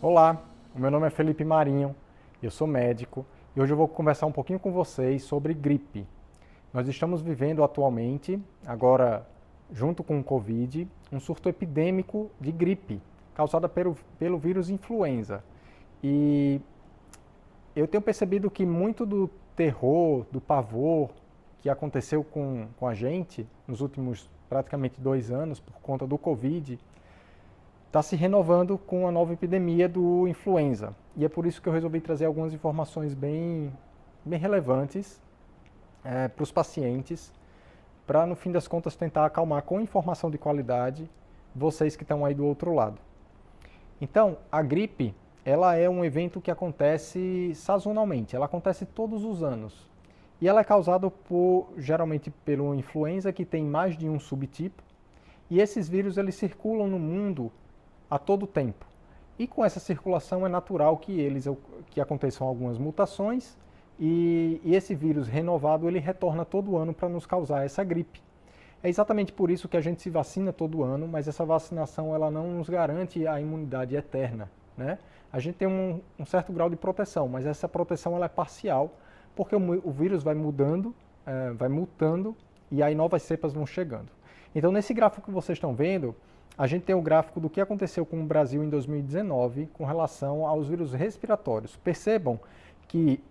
Olá, o meu nome é Felipe Marinho, eu sou médico e hoje eu vou conversar um pouquinho com vocês sobre gripe. Nós estamos vivendo atualmente, agora junto com o Covid, um surto epidêmico de gripe causada pelo vírus influenza. E eu tenho percebido que muito do terror, do pavor que aconteceu com a gente nos últimos praticamente 2 anos por conta do Covid está se renovando com a nova epidemia do influenza. E é por isso que eu resolvi trazer algumas informações bem relevantes para os pacientes, para no fim das contas tentar acalmar com informação de qualidade vocês que estão aí do outro lado. Então, a gripe, ela é um evento que acontece sazonalmente, ela acontece todos os anos. E ela é causada geralmente pelo influenza, que tem mais de um subtipo, e esses vírus eles circulam no mundo a todo tempo. E com essa circulação é natural que aconteçam algumas mutações e esse vírus renovado ele retorna todo ano para nos causar essa gripe. É exatamente por isso que a gente se vacina todo ano, mas essa vacinação ela não nos garante a imunidade eterna, né? A gente tem um certo grau de proteção, mas essa proteção ela é parcial, porque o vírus vai mudando, vai mutando e aí novas cepas vão chegando. Então, nesse gráfico que vocês estão vendo, a gente tem o gráfico do que aconteceu com o Brasil em 2019 com relação aos vírus respiratórios. Percebam que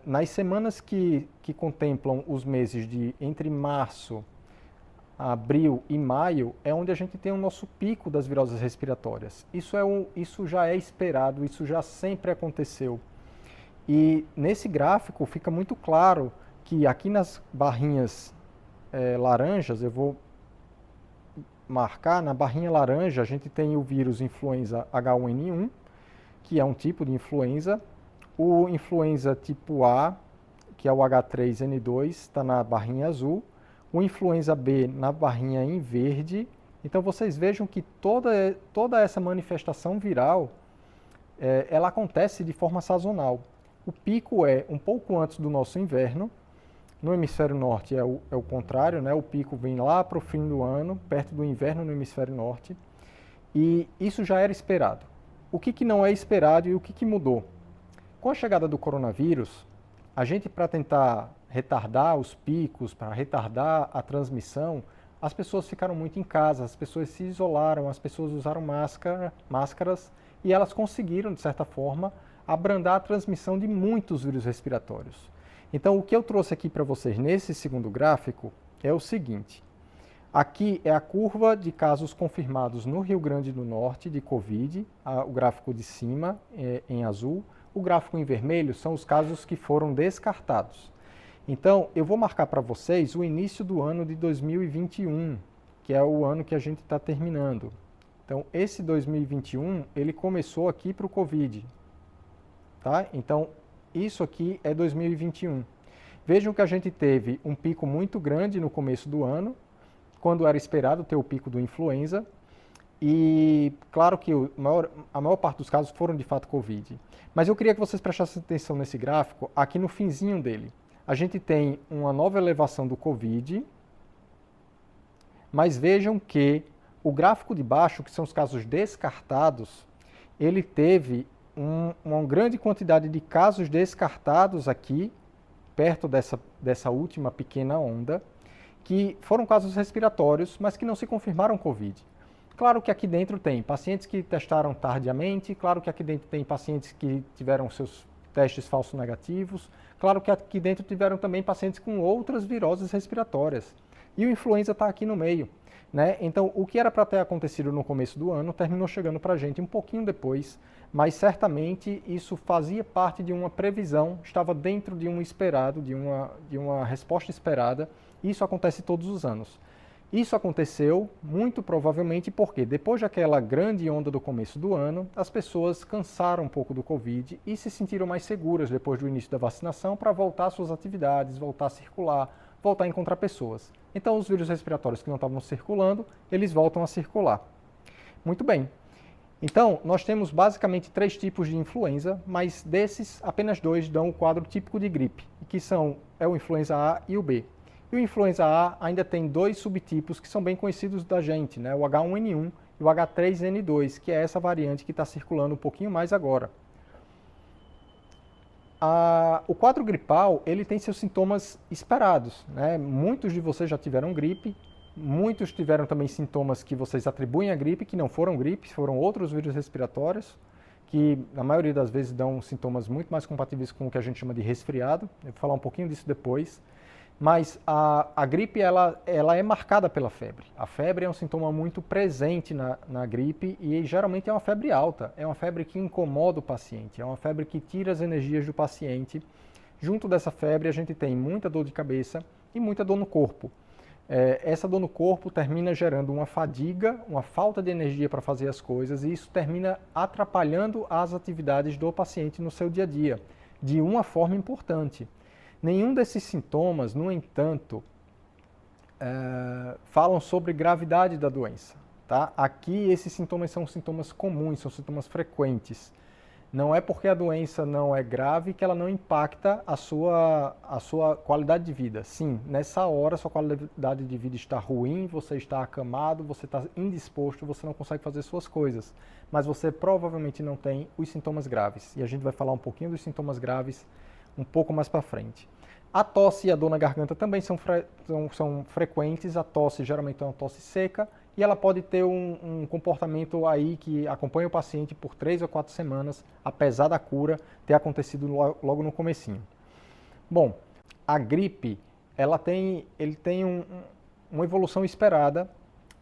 nas semanas que contemplam os meses de entre março, abril e maio, é onde a gente tem o nosso pico das viroses respiratórias. Isso já é esperado, isso já sempre aconteceu. E nesse gráfico fica muito claro que aqui nas barrinhas laranjas, eu vou marcar, na barrinha laranja a gente tem o vírus influenza H1N1, que é um tipo de influenza. O influenza tipo A, que é o H3N2, está na barrinha azul. O influenza B na barrinha em verde. Então vocês vejam que toda essa manifestação viral, ela acontece de forma sazonal. O pico é um pouco antes do nosso inverno. No hemisfério norte é o contrário, né? O pico vem lá para o fim do ano, perto do inverno no hemisfério norte. E isso já era esperado. O que não é esperado e o que mudou? Com a chegada do coronavírus, a gente, para tentar retardar os picos, para retardar a transmissão, as pessoas ficaram muito em casa, as pessoas se isolaram, as pessoas usaram máscaras e elas conseguiram, de certa forma, abrandar a transmissão de muitos vírus respiratórios. Então, o que eu trouxe aqui para vocês nesse segundo gráfico é o seguinte. Aqui é a curva de casos confirmados no Rio Grande do Norte de Covid, o gráfico de cima em azul. O gráfico em vermelho são os casos que foram descartados. Então, eu vou marcar para vocês o início do ano de 2021, que é o ano que a gente está terminando. Então, esse 2021, ele começou aqui para o Covid. Tá? Então, isso aqui é 2021. Vejam que a gente teve um pico muito grande no começo do ano, quando era esperado ter o pico do influenza. E claro que a maior parte dos casos foram de fato Covid. Mas eu queria que vocês prestassem atenção nesse gráfico, aqui no finzinho dele. A gente tem uma nova elevação do Covid, mas vejam que o gráfico de baixo, que são os casos descartados, ele teve uma grande quantidade de casos descartados aqui, perto dessa última pequena onda, que foram casos respiratórios, mas que não se confirmaram Covid. Claro que aqui dentro tem pacientes que testaram tardiamente, claro que aqui dentro tem pacientes que tiveram seus testes falsos negativos, claro que aqui dentro tiveram também pacientes com outras viroses respiratórias. E o influenza está aqui no meio, né? Então, o que era para ter acontecido no começo do ano terminou chegando para a gente um pouquinho depois, mas certamente isso fazia parte de uma previsão, estava dentro de um esperado, de uma resposta esperada, e isso acontece todos os anos. Isso aconteceu muito provavelmente porque depois daquela grande onda do começo do ano, as pessoas cansaram um pouco do Covid e se sentiram mais seguras depois do início da vacinação para voltar às suas atividades, voltar a circular, voltar a encontrar pessoas. Então os vírus respiratórios que não estavam circulando, eles voltam a circular. Muito bem. Então, nós temos basicamente 3 tipos de influenza, mas desses, apenas 2 dão o quadro típico de gripe, que é o influenza A e o B. E o influenza A ainda tem 2 subtipos que são bem conhecidos da gente, né? O H1N1 e e o H3N2, que é essa variante que está circulando um pouquinho mais agora. O quadro gripal, ele tem seus sintomas esperados, né? Muitos de vocês já tiveram gripe, muitos tiveram também sintomas que vocês atribuem à gripe, que não foram gripes, foram outros vírus respiratórios, que na maioria das vezes dão sintomas muito mais compatíveis com o que a gente chama de resfriado. Eu vou falar um pouquinho disso depois. Mas a gripe, ela é marcada pela febre. A febre é um sintoma muito presente na gripe e geralmente é uma febre alta. É uma febre que incomoda o paciente, é uma febre que tira as energias do paciente. Junto dessa febre, a gente tem muita dor de cabeça e muita dor no corpo. Essa dor no corpo termina gerando uma fadiga, uma falta de energia para fazer as coisas e isso termina atrapalhando as atividades do paciente no seu dia a dia, de uma forma importante. Nenhum desses sintomas, no entanto, falam sobre gravidade da doença. Tá? Aqui, esses sintomas são sintomas comuns, são sintomas frequentes. Não é porque a doença não é grave que ela não impacta a sua qualidade de vida. Sim, nessa hora sua qualidade de vida está ruim, você está acamado, você está indisposto, você não consegue fazer suas coisas. Mas você provavelmente não tem os sintomas graves. E a gente vai falar um pouquinho dos sintomas graves um pouco mais para frente. A tosse e a dor na garganta também são frequentes. A tosse geralmente é uma tosse seca e ela pode ter um comportamento aí que acompanha o paciente por 3 ou 4 semanas, apesar da cura ter acontecido logo no comecinho. Bom, a gripe, ele tem uma evolução esperada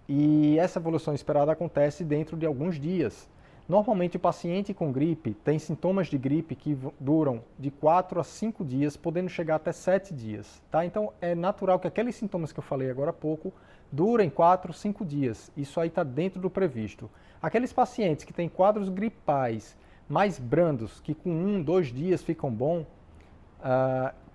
e essa evolução esperada acontece dentro de alguns dias. Normalmente o paciente com gripe tem sintomas de gripe que duram de 4 a 5 dias, podendo chegar até 7 dias. Tá? Então é natural que aqueles sintomas que eu falei agora há pouco durem 4, 5 dias. Isso aí está dentro do previsto. Aqueles pacientes que têm quadros gripais mais brandos, que com 1, 2 dias ficam bom,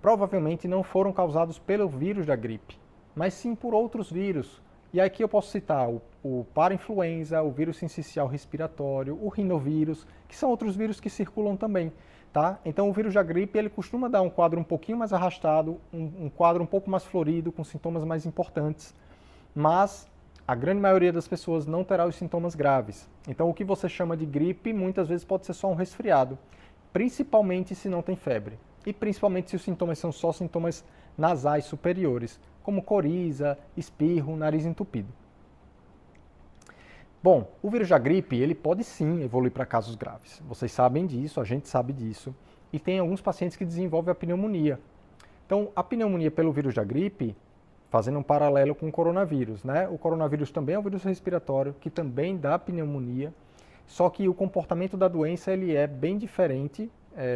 provavelmente não foram causados pelo vírus da gripe, mas sim por outros vírus. E aqui eu posso citar o parainfluenza, o vírus sincicial respiratório, o rinovírus, que são outros vírus que circulam também. Tá? Então o vírus da gripe ele costuma dar um quadro um pouquinho mais arrastado, um quadro um pouco mais florido, com sintomas mais importantes, mas a grande maioria das pessoas não terá os sintomas graves. Então o que você chama de gripe muitas vezes pode ser só um resfriado, principalmente se não tem febre e principalmente se os sintomas são só sintomas nasais superiores, como coriza, espirro, nariz entupido. Bom, o vírus da gripe, ele pode sim evoluir para casos graves. Vocês sabem disso, a gente sabe disso. E tem alguns pacientes que desenvolvem a pneumonia. Então, a pneumonia pelo vírus da gripe, fazendo um paralelo com o coronavírus, né? O coronavírus também é um vírus respiratório que também dá pneumonia, só que o comportamento da doença ele é bem diferente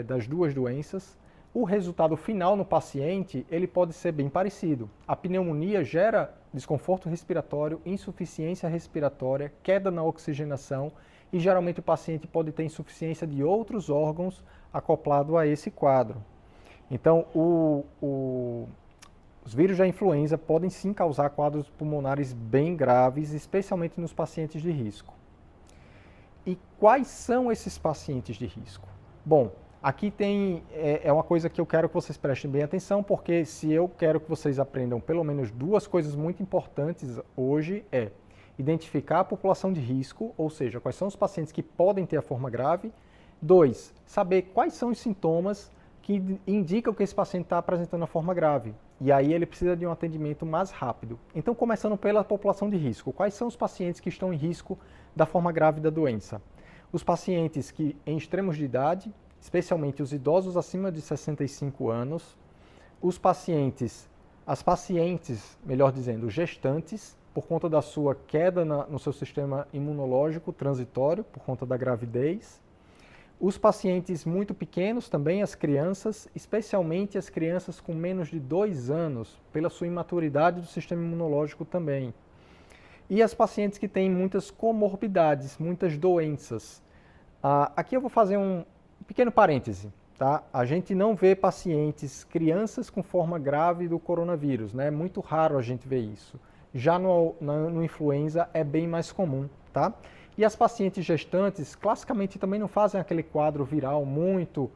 das duas doenças. O resultado final no paciente ele pode ser bem parecido. A pneumonia gera desconforto respiratório, insuficiência respiratória, queda na oxigenação e geralmente o paciente pode ter insuficiência de outros órgãos acoplado a esse quadro. Então, os vírus da influenza podem sim causar quadros pulmonares bem graves, especialmente nos pacientes de risco. E quais são esses pacientes de risco? Bom, aqui é uma coisa que eu quero que vocês prestem bem atenção, porque se eu quero que vocês aprendam pelo menos 2 coisas muito importantes hoje é identificar a população de risco, ou seja, quais são os pacientes que podem ter a forma grave. 2, saber quais são os sintomas que indicam que esse paciente está apresentando a forma grave. E aí ele precisa de um atendimento mais rápido. Então, começando pela população de risco, quais são os pacientes que estão em risco da forma grave da doença? Os pacientes que em extremos de idade, especialmente os idosos acima de 65 anos, as pacientes, melhor dizendo, gestantes, por conta da sua queda no seu sistema imunológico transitório, por conta da gravidez, os pacientes muito pequenos, também as crianças, especialmente as crianças com menos de 2 anos, pela sua imaturidade do sistema imunológico também. E as pacientes que têm muitas comorbidades, muitas doenças. Aqui eu vou fazer um pequeno parêntese, tá? A gente não vê pacientes, crianças com forma grave do coronavírus, né? É muito raro a gente ver isso. Já no influenza é bem mais comum, tá? E as pacientes gestantes, classicamente, também não fazem aquele quadro viral muito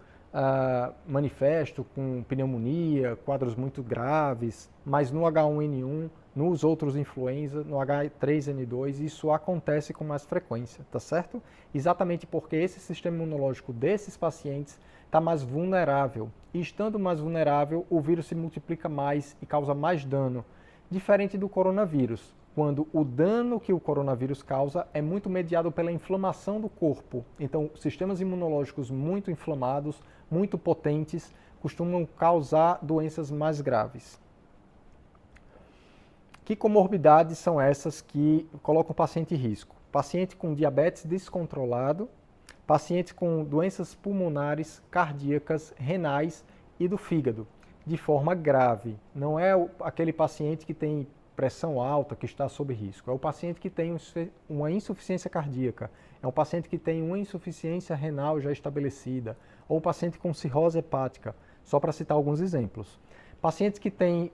manifesto com pneumonia, quadros muito graves, mas no H1N1, nos outros influenza, no H3N2, isso acontece com mais frequência, tá certo? Exatamente porque esse sistema imunológico desses pacientes está mais vulnerável. E estando mais vulnerável, o vírus se multiplica mais e causa mais dano, diferente do coronavírus, quando o dano que o coronavírus causa é muito mediado pela inflamação do corpo. Então, sistemas imunológicos muito inflamados, muito potentes, costumam causar doenças mais graves. Que comorbidades são essas que colocam o paciente em risco? Paciente com diabetes descontrolado, pacientes com doenças pulmonares, cardíacas, renais e do fígado, de forma grave. Não é aquele paciente que tem pressão alta, que está sob risco. É o paciente que tem uma insuficiência cardíaca, é um paciente que tem uma insuficiência renal já estabelecida, ou um paciente com cirrose hepática, só para citar alguns exemplos. Pacientes que têm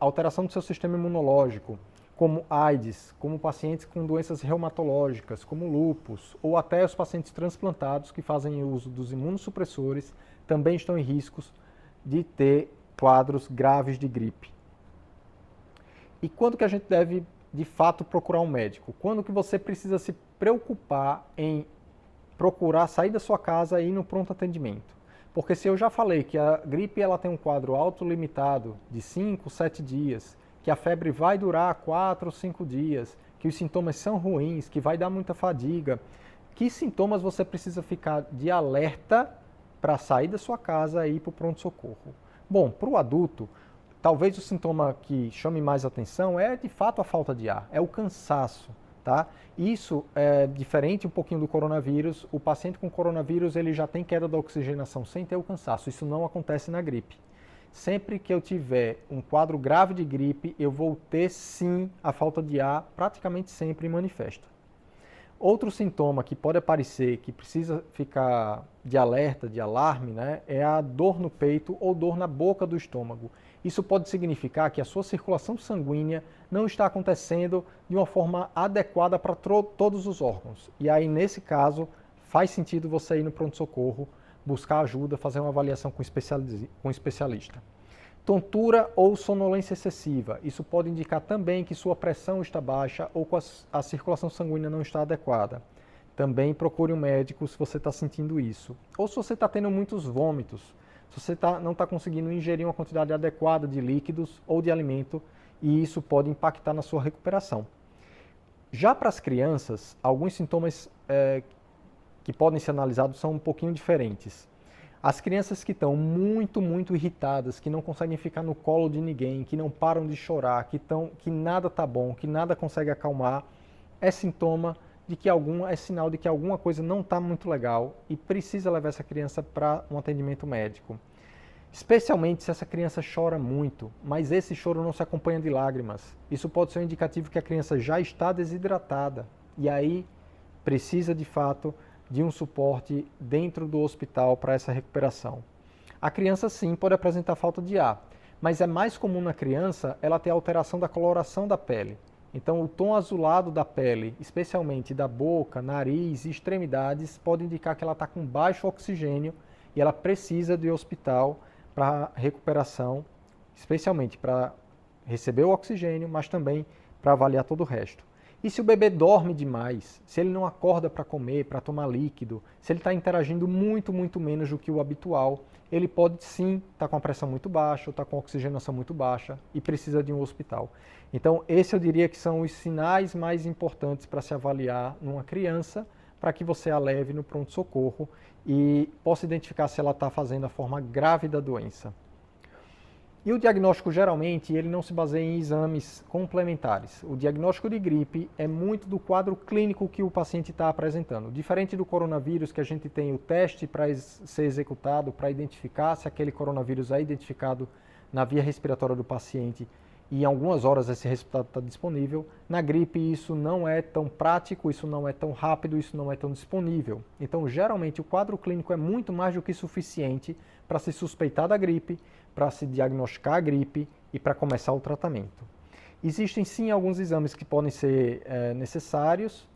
alteração do seu sistema imunológico, como AIDS, como pacientes com doenças reumatológicas, como lúpus, ou até os pacientes transplantados que fazem uso dos imunossupressores, também estão em riscos de ter quadros graves de gripe. E quando que a gente deve, de fato, procurar um médico? Quando que você precisa se preocupar em procurar sair da sua casa e ir no pronto atendimento? Porque se eu já falei que a gripe ela tem um quadro autolimitado de 5, 7 dias, que a febre vai durar 4 ou 5 dias, que os sintomas são ruins, que vai dar muita fadiga, que sintomas você precisa ficar de alerta para sair da sua casa e ir para o pronto-socorro? Bom, para o adulto, talvez o sintoma que chame mais atenção é de fato a falta de ar, é o cansaço, tá? Isso é diferente um pouquinho do coronavírus. O paciente com coronavírus ele já tem queda da oxigenação sem ter o cansaço, isso não acontece na gripe. Sempre que eu tiver um quadro grave de gripe, eu vou ter sim a falta de ar, praticamente sempre manifesta. Outro sintoma que pode aparecer, que precisa ficar de alerta, de alarme, né, é a dor no peito ou dor na boca do estômago. Isso pode significar que a sua circulação sanguínea não está acontecendo de uma forma adequada para todos os órgãos. E aí, nesse caso, faz sentido você ir no pronto-socorro, buscar ajuda, fazer uma avaliação com um especialista. Tontura ou sonolência excessiva. Isso pode indicar também que sua pressão está baixa ou que a circulação sanguínea não está adequada. Também procure um médico se você está sentindo isso. Ou se você está tendo muitos vômitos, se você não está conseguindo ingerir uma quantidade adequada de líquidos ou de alimento, e isso pode impactar na sua recuperação. Já para as crianças, alguns sintomas que podem ser analisados são um pouquinho diferentes. As crianças que estão muito irritadas, que não conseguem ficar no colo de ninguém, que não param de chorar, que nada está bom, que nada consegue acalmar, é sintoma de que é sinal de que alguma coisa não está muito legal e precisa levar essa criança para um atendimento médico. Especialmente se essa criança chora muito, mas esse choro não se acompanha de lágrimas. Isso pode ser um indicativo que a criança já está desidratada e aí precisa de fato de um suporte dentro do hospital para essa recuperação. A criança sim pode apresentar falta de ar, mas é mais comum na criança ela ter alteração da coloração da pele. Então o tom azulado da pele, especialmente da boca, nariz e extremidades, pode indicar que ela está com baixo oxigênio e ela precisa de hospital para recuperação, especialmente para receber o oxigênio, mas também para avaliar todo o resto. E se o bebê dorme demais, se ele não acorda para comer, para tomar líquido, se ele está interagindo muito menos do que o habitual, ele pode sim estar com a pressão muito baixa, ou estar com a oxigenação muito baixa e precisa de um hospital. Então, esse eu diria que são os sinais mais importantes para se avaliar numa criança, para que você a leve no pronto-socorro e possa identificar se ela está fazendo a forma grave da doença. E o diagnóstico, geralmente, ele não se baseia em exames complementares. O diagnóstico de gripe é muito do quadro clínico que o paciente está apresentando. Diferente do coronavírus, que a gente tem o teste para ser executado, para identificar se aquele coronavírus é identificado na via respiratória do paciente e em algumas horas esse resultado está disponível. Na gripe isso não é tão prático, isso não é tão rápido, isso não é tão disponível. Então, geralmente, o quadro clínico é muito mais do que suficiente para se suspeitar da gripe, para se diagnosticar a gripe e para começar o tratamento. Existem sim alguns exames que podem ser necessários,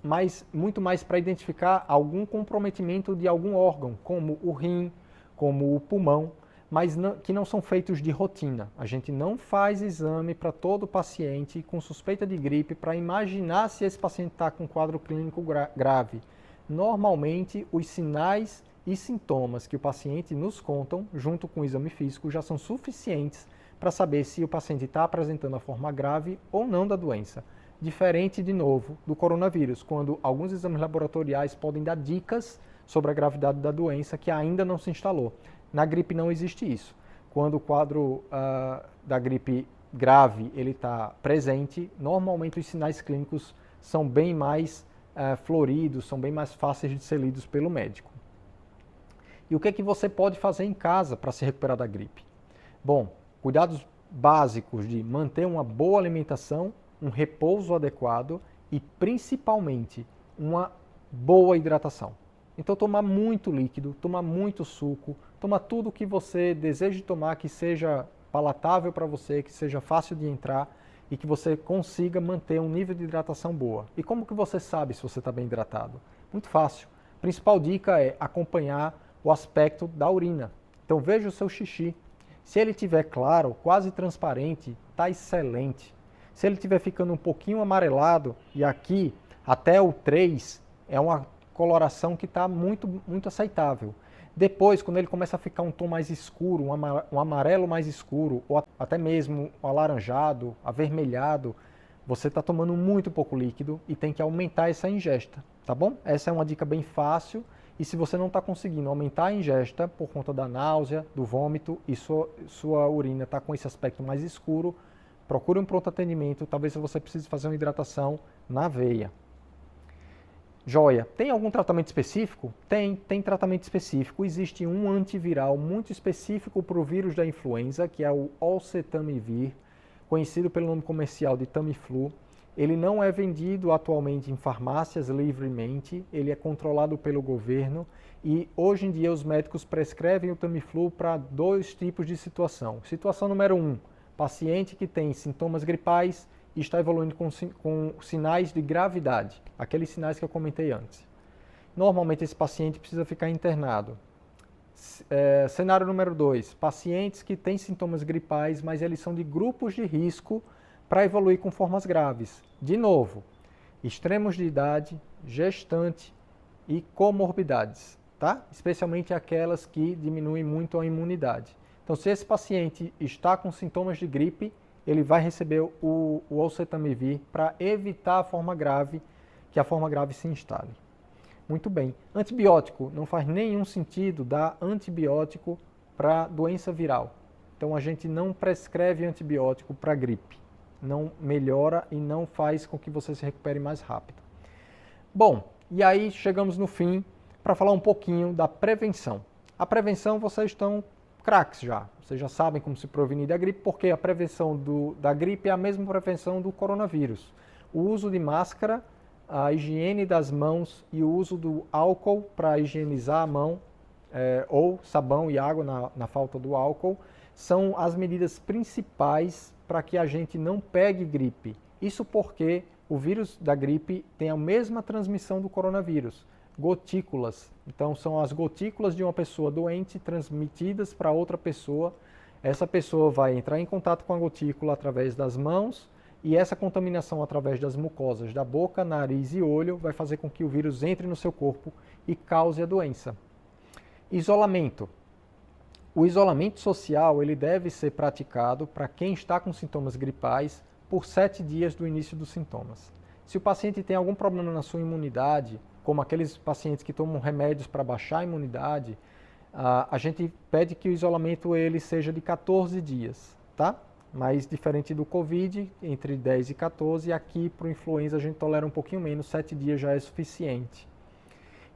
mas muito mais para identificar algum comprometimento de algum órgão, como o rim, como o pulmão, mas que não são feitos de rotina. A gente não faz exame para todo paciente com suspeita de gripe para imaginar se esse paciente está com quadro clínico grave. Normalmente, os sinais e sintomas que o paciente nos contam, junto com o exame físico, já são suficientes para saber se o paciente está apresentando a forma grave ou não da doença. Diferente, de novo, do coronavírus, quando alguns exames laboratoriais podem dar dicas sobre a gravidade da doença que ainda não se instalou. Na gripe não existe isso. Quando o quadro da gripe grave está presente, normalmente os sinais clínicos são bem mais floridos, são bem mais fáceis de ser lidos pelo médico. E o que é que você pode fazer em casa para se recuperar da gripe? Bom, cuidados básicos de manter uma boa alimentação, um repouso adequado e, principalmente, uma boa hidratação. Então, tomar muito líquido, tomar muito suco, tomar tudo o que você deseja tomar, que seja palatável para você, que seja fácil de entrar e que você consiga manter um nível de hidratação boa. E como que você sabe se você está bem hidratado? Muito fácil. A principal dica é acompanhar o aspecto da urina. Então, veja o seu xixi. Se ele estiver claro, quase transparente, está excelente. Se ele estiver ficando um pouquinho amarelado, e aqui até o 3 é uma coloração que está muito aceitável. Depois, quando ele começa a ficar um tom mais escuro, um amarelo mais escuro, ou até mesmo um alaranjado, avermelhado, você está tomando muito pouco líquido e tem que aumentar essa ingesta, tá bom? Essa é uma dica bem fácil. E se você não está conseguindo aumentar a ingesta por conta da náusea, do vômito e sua urina está com esse aspecto mais escuro, procure um pronto atendimento, talvez você precise fazer uma hidratação na veia. Joia, tem algum tratamento específico? Tem tratamento específico. Existe um antiviral muito específico para o vírus da influenza, que é o Oseltamivir, conhecido pelo nome comercial de Tamiflu. Ele não é vendido atualmente em farmácias livremente, ele é controlado pelo governo e hoje em dia os médicos prescrevem o Tamiflu para 2 tipos de situação. Situação número 1, paciente que tem sintomas gripais e está evoluindo com sinais de gravidade, aqueles sinais que eu comentei antes. Normalmente esse paciente precisa ficar internado. Cenário número 2, pacientes que têm sintomas gripais, mas eles são de grupos de risco para evoluir com formas graves. De novo, extremos de idade, gestante e comorbidades, tá? Especialmente aquelas que diminuem muito a imunidade. Então, se esse paciente está com sintomas de gripe, ele vai receber o Oseltamivir para evitar a forma grave, que a forma grave se instale. Muito bem. Antibiótico, não faz nenhum sentido dar antibiótico para doença viral. Então, a gente não prescreve antibiótico para gripe. Não melhora e não faz com que você se recupere mais rápido. Bom, e aí chegamos no fim para falar um pouquinho da prevenção. A prevenção vocês estão craques já. Vocês já sabem como se prevenir da gripe, porque a prevenção da gripe é a mesma prevenção do coronavírus. O uso de máscara, a higiene das mãos e o uso do álcool para higienizar a mão, ou sabão e água na falta do álcool, são as medidas principais para que a gente não pegue gripe. Isso porque o vírus da gripe tem a mesma transmissão do coronavírus, gotículas. Então, são as gotículas de uma pessoa doente transmitidas para outra pessoa. Essa pessoa vai entrar em contato com a gotícula através das mãos e essa contaminação através das mucosas da boca, nariz e olho vai fazer com que o vírus entre no seu corpo e cause a doença. Isolamento. O isolamento social ele deve ser praticado para quem está com sintomas gripais por 7 dias do início dos sintomas. Se o paciente tem algum problema na sua imunidade, como aqueles pacientes que tomam remédios para baixar a imunidade, a gente pede que o isolamento ele seja de 14 dias, tá? Mas diferente do Covid, entre 10 e 14, aqui para o influenza a gente tolera um pouquinho menos, 7 dias já é suficiente.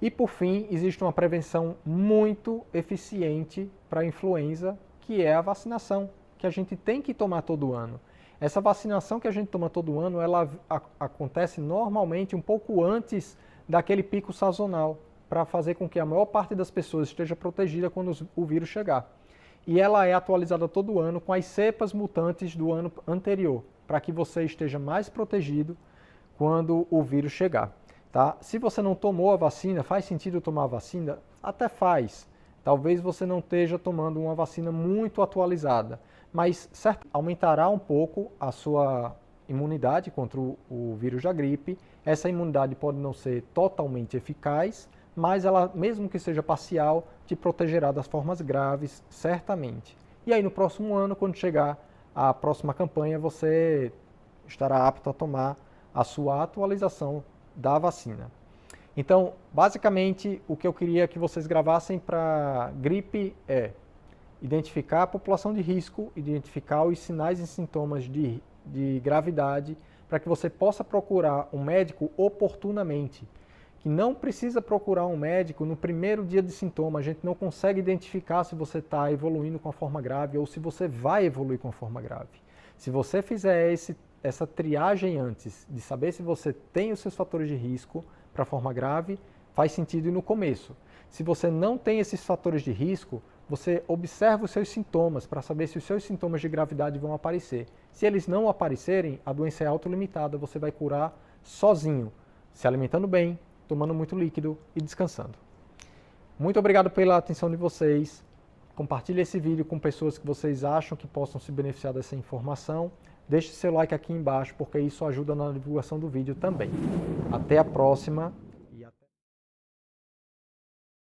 E por fim, existe uma prevenção muito eficiente para a influenza, que é a vacinação, que a gente tem que tomar todo ano. Essa vacinação que a gente toma todo ano, ela acontece normalmente um pouco antes daquele pico sazonal, para fazer com que a maior parte das pessoas esteja protegida quando o vírus chegar. E ela é atualizada todo ano com as cepas mutantes do ano anterior, para que você esteja mais protegido quando o vírus chegar. Tá? Se você não tomou a vacina, faz sentido tomar a vacina? Até faz. Talvez você não esteja tomando uma vacina muito atualizada, mas certo, aumentará um pouco a sua imunidade contra o vírus da gripe. Essa imunidade pode não ser totalmente eficaz, mas ela, mesmo que seja parcial, te protegerá das formas graves, certamente. E aí no próximo ano, quando chegar a próxima campanha, você estará apto a tomar a sua atualização da vacina. Então, basicamente, o que eu queria que vocês gravassem para gripe é identificar a população de risco, identificar os sinais e sintomas de gravidade, para que você possa procurar um médico oportunamente. Que não precisa procurar um médico no primeiro dia de sintoma. A gente não consegue identificar se você está evoluindo com a forma grave ou se você vai evoluir com a forma grave. Se você fizer essa triagem antes de saber se você tem os seus fatores de risco para a forma grave, faz sentido ir no começo. Se você não tem esses fatores de risco, você observa os seus sintomas para saber se os seus sintomas de gravidade vão aparecer. Se eles não aparecerem, a doença é autolimitada, você vai curar sozinho, se alimentando bem, tomando muito líquido e descansando. Muito obrigado pela atenção de vocês. Compartilhe esse vídeo com pessoas que vocês acham que possam se beneficiar dessa informação. Deixe seu like aqui embaixo, porque isso ajuda na divulgação do vídeo também. Até a próxima.